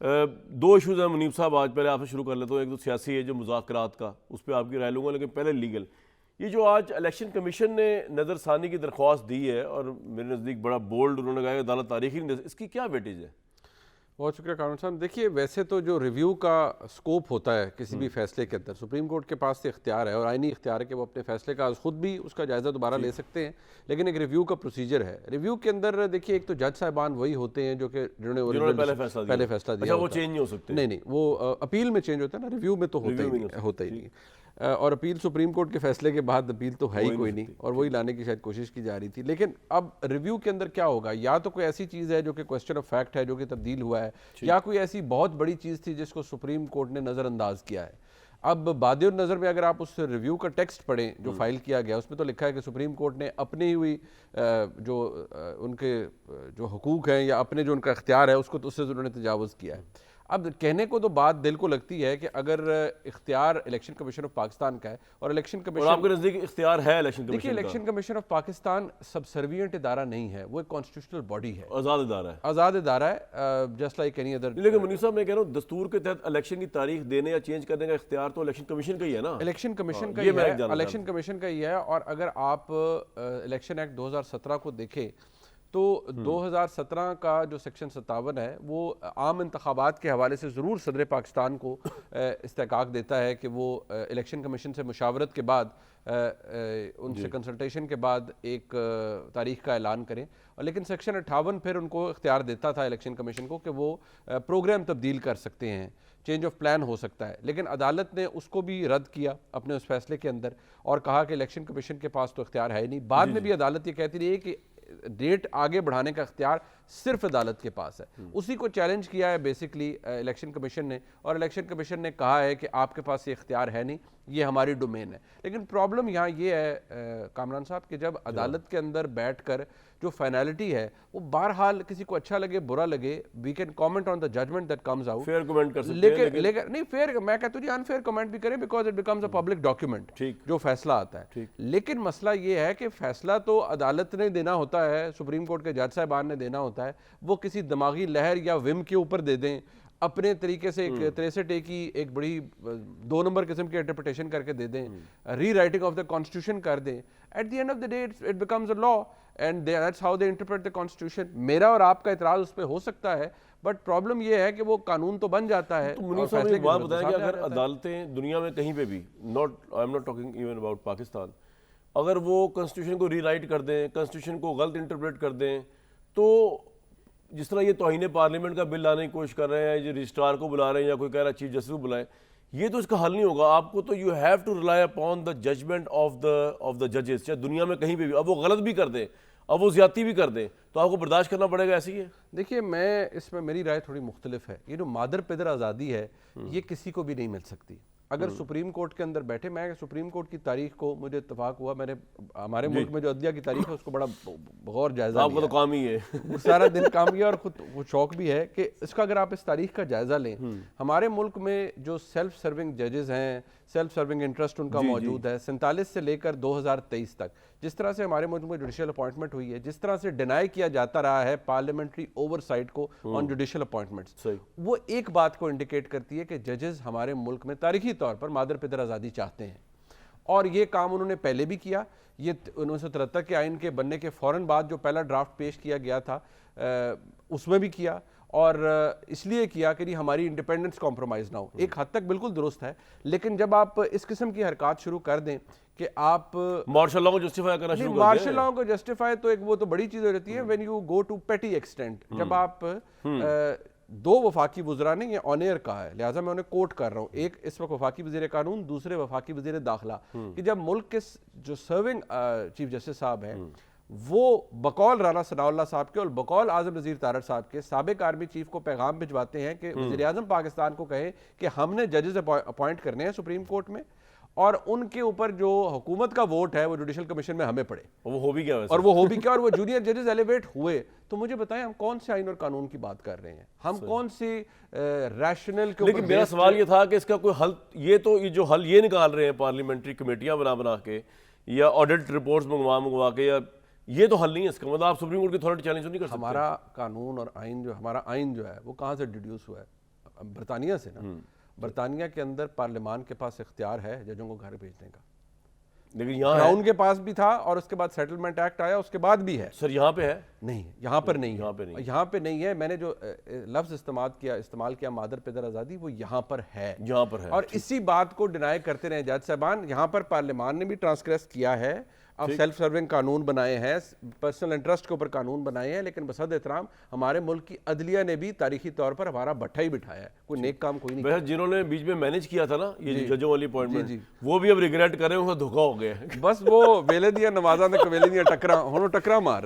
دو issues ہیں منیب صاحب، آج پہلے آپ سے شروع کر لیتا ہوں. ایک تو سیاسی ہے جو مذاکرات کا، اس پہ آپ کی رائے لوں گا، لیکن پہلے لیگل. یہ جو آج الیکشن کمیشن نے نظر ثانی کی درخواست دی ہے اور میرے نزدیک بڑا بولڈ انہوں نے کہا کہ عدالت تاریخی نہیں دے، اس کی کیا ویٹیج ہے؟ بہت شکریہ کامران صاحب. دیکھیے ویسے تو جو ریویو کا سکوپ ہوتا ہے کسی بھی فیصلے کے اندر، سپریم کورٹ کے پاس سے اختیار ہے اور آئینی اختیار ہے کہ وہ اپنے فیصلے کا خود بھی اس کا جائزہ دوبارہ لے سکتے ہیں، لیکن ایک ریویو کا پروسیجر ہے. ریویو کے اندر دیکھیے ایک تو جج صاحبان وہی ہوتے ہیں جو کہ جنہوں نے پہلے فیصلہ دیا. اچھا وہ چینج نہیں ہو سکتے؟ نہیں، وہ اپیل میں چینج ہوتا ہے نا، ریویو میں تو ہوتا ہی نہیں. اور اپیل سپریم کورٹ کے فیصلے کے بعد اپیل تو ہے ہی کوئی نہیں، اور وہی لانے کی شاید کوشش کی جا رہی تھی. لیکن اب ریویو کے اندر کیا ہوگا؟ یا تو کوئی ایسی چیز ہے جو کہ کوسچن آف فیکٹ ہے جو کہ تبدیل ہوا ہے، یا کوئی ایسی بہت بڑی چیز تھی جس کو سپریم کورٹ نے نظر انداز کیا ہے. اب بادی النظر میں اگر آپ اس ریویو کا ٹیکسٹ پڑھیں جو فائل کیا گیا، اس میں تو لکھا ہے کہ سپریم کورٹ نے اپنی ہوئی جو ان کے جو حقوق ہیں یا اپنے جو ان کا اختیار ہے اس کو اس سے انہوں نے تجاوز کیا ہے. اب کہنے کو تو بات دل کو لگتی ہے کہ اگر اختیار الیکشن کمیشن آف پاکستان کا ہے اور الیکشن کمیشن، اور آپ کے نزدیک اختیار ہے الیکشن کمیشن کا؟ دیکھیے election commission of Pakistan sub servant ادارہ نہیں ہے، وہ ایک کانسٹیٹیوشنل باڈی ہے، آزاد ادارہ ہے، آزاد ادارہ ہے جسٹ لائک اینی ادر. لیکن منیب صاحب میں کہہ رہا ہوں دستور کے تحت الیکشن کی تاریخ دینے یا چینج کرنے کا اختیار تو الیکشن کمیشن کا ہی ہے نا؟ الیکشن کمیشن کا ہی ہے، الیکشن کمیشن کا ہی ہے. اور اگر آپ الیکشن ایکٹ 2017 کو دیکھیں تو 2017 کا جو سیکشن 57 ہے وہ عام انتخابات کے حوالے سے ضرور صدر پاکستان کو استحقاق دیتا ہے کہ وہ الیکشن کمیشن سے مشاورت کے بعد، ان سے کنسلٹیشن کے بعد ایک تاریخ کا اعلان کریں. لیکن سیکشن 58 پھر ان کو اختیار دیتا تھا الیکشن کمیشن کو کہ وہ پروگرام تبدیل کر سکتے ہیں، چینج آف پلان ہو سکتا ہے. لیکن عدالت نے اس کو بھی رد کیا اپنے اس فیصلے کے اندر اور کہا کہ الیکشن کمیشن کے پاس تو اختیار ہے ہی نہیں. بعد میں بھی عدالت یہ کہتی رہی ہے کہ ڈیٹ آگے بڑھانے کا اختیار صرف عدالت کے پاس ہے. اسی کو چیلنج کیا ہے بیسکلی الیکشن کمیشن نے، اور الیکشن کمیشن نے کہا ہے کہ آپ کے پاس یہ اختیار ہے نہیں، یہ ہماری ڈومین ہے. لیکن پرابلم یہاں یہ ہے کامران صاحب کہ جب عدالت کے اندر بیٹھ کر جو فائنالٹی ہے وہ بہرحال کسی کو اچھا لگے برا لگے، we can comment on the judgement that comes out, fair comment کر سکتے ہیں، لیکن نہیں فیئر، میں کہتا ہوں جی انفیئر کمنٹ بھی کریں because it becomes a public document جو فیصلہ آتا ہے. لیکن مسئلہ یہ ہے کہ فیصلہ تو عدالت نے دینا ہوتا ہے، سپریم کورٹ کے جج صاحبان نے دینا ہوتا ہے، وہ کسی دماغی لہر یا وم کے اوپر دے دیں، اپنے طریقے سے 63A کی ایک بڑی 2 نمبر قسم کی انٹرپریٹیشن کر کے دے دیں، rewriting of the constitution کر دیں. At the end of the day it becomes a law and that's how they interpret the constitution. میرا اور آپ کا اعتراض اس پہ ہو سکتا ہے، بٹ پرابلم یہ ہے کہ وہ قانون تو بن جاتا ہے. تو منیب صاحب ایک بات بتائیں کہ اگر عدالتیں دنیا میں کہیں پہ بھی، I am not talking even about Pakistan, اگر وہ کانسٹیٹیوشن کو ری رائٹ کر دیں، کانسٹیٹیوشن کو غلط انٹرپریٹ کر دیں، تو جس طرح یہ توہین پارلیمنٹ کا بل لانے کی کوشش کر رہے ہیں، یہ رجسٹرار کو بلا رہے ہیں یا کوئی کہہ رہا ہے چیف جسٹس کو بلائیں، یہ تو اس کا حل نہیں ہوگا. آپ کو تو you have to rely upon the judgement of the ججز، چاہے دنیا میں کہیں پہ بھی. اب وہ غلط بھی کر دیں، اب وہ زیادتی بھی کر دیں، تو آپ کو برداشت کرنا پڑے گا. ایسی ہی ہے. دیکھیے میں اس میں میری رائے تھوڑی مختلف ہے. یہ جو مادر پدر آزادی ہے یہ کسی کو بھی نہیں مل سکتی. اگر سپریم کورٹ کے اندر بیٹھے، میں سپریم کورٹ کی تاریخ کو مجھے اتفاق ہوا، میں نے ہمارے ملک میں جو عدلیہ کی تاریخ ہے اس کو بڑا غور جائزہ آپ کو تو کام ہی ہے، سارا دن کام کیا، اور خود وہ شوق بھی ہے کہ اس کا اگر آپ اس تاریخ کا جائزہ لیں، ہمارے ملک میں جو سیلف سرونگ ججز ہیں، سیلف سرونگ انٹرسٹ ان کا موجود ہے 47 سے لے کر 2023 تک. جس طرح سے ہمارے ملک میں جوڈیشل اپوائنٹمنٹ ہوئی ہے، جس طرح سے ڈینائی کیا جاتا رہا ہے پارلیمنٹری اوور سائٹ کو آن جوڈیشل اپوائنٹمنٹس، وہ ایک بات کو انڈیکیٹ کرتی ہے کہ ججز ہمارے ملک میں تاریخی طور پر مادر پدر آزادی چاہتے ہیں. اور یہ کام انہوں نے پہلے بھی کیا. یہ 1973 کے آئین کے بننے کے فوراً بعد جو پہلا ڈرافٹ پیش کیا گیا تھا اس میں بھی کیا، اور اس لیے کیا کہ نہیں ہماری انڈیپینڈنس کمپرومائز نہ ہو. ایک حد تک بالکل درست ہے، لیکن جب آپ اس قسم کی حرکات شروع کر دیں کہ آپ مارشل لاء کو جسٹیفائی کرنا شروع کر دیں، مارشل لاء کو جسٹیفائی تو ایک وہ تو بڑی چیز ہو جاتی ہے وین یو گو ٹو پیٹی ایکسٹینٹ. جب آپ 2 وفاقی وزراء نے یہ آن ایئر کہا ہے، لہٰذا میں انہیں کوٹ کر رہا ہوں، ایک اس وقت وفاقی وزیر قانون، دوسرے وفاقی وزیر داخلہ، کہ جب ملک کے جو سرونگ چیف جسٹس صاحب ہیں وہ بقول رانا ثناء اللہ صاحب کے اور بقول اعظم نذیر تارڑ صاحب کے سابق آرمی چیف کو پیغام بھجواتے ہیں کہ وزیر اعظم پاکستان کو کہیں کہ ہم نے ججز اپوائنٹ کرنے ہیں سپریم کورٹ میں، اور ان کے اوپر جو حکومت کا ووٹ ہے وہ جوڈیشل کمیشن میں ہمیں پڑے، وہ ہو بھی گیا ویسے، اور وہ ہو بھی کیا، اور وہ جونیئر ججز ایلیویٹ ہوئے. تو مجھے بتائیں ہم کون سے آئین اور قانون کی بات کر رہے ہیں، ہم کون سی ریشنل کے اوپر. لیکن میرا سوال یہ تھا کہ اس کا کوئی حل، یہ تو یہ جو حل یہ نکال رہے ہیں پارلیمنٹری کمیٹیاں بنا کے یا آڈٹ رپورٹس منگوا کے، یا یہ تو حل نہیں ہے اس کا. آپ سپریم کورٹ کی اتھارٹی چیلنج نہیں کر سکتے. ہمارا قانون اور آئین جو ہمارا آئین جو ہے وہ کہاں سے ڈیڈیوس ہوا ہے؟ برطانیہ سے نا، برطانیہ کے اندر پارلیمان کے پاس اختیار ہے ججوں کو گھر بھیجنے کا، لیکن یہاں کراؤن کے پاس بھی تھا اور اس کے بعد سیٹلمنٹ ایکٹ آیا اس کے بعد بھی ہے. سر یہاں پہ ہے نہیں یہاں پر نہیں ہے، یہاں پہ نہیں ہے. میں نے جو لفظ استعمال کیا مادر پدر آزادی، وہ یہاں پر ہے، یہاں پر ہے. اور اسی بات کو ڈینائی کرتے رہے جج صاحبان. یہاں پر پارلیمان نے بھی ٹرانسگریس کیا ہے، اب سیلف سرونگ قانون بنائے ہیں، پرسنل انٹرسٹ کے اوپر قانون بنائے ہیں، لیکن بصد احترام ہمارے ملک کی عدلیہ نے بھی تاریخی طور پر ہمارا بٹھا ہی بٹھایا ہے، کوئی نیک کام کوئی نہیں. بہت جنہوں نے بیچ میں مینیج کیا تھا نا یہ ججوں والی اپوائنٹمنٹ، وہ بھی اب ریگریٹ کر رہے ہیں، ان کا دھوکا ہو گیا ہے. بس وہ ویلے دیا نوازاں تے کویلے دیا ٹکراں ہن ٹکراں مار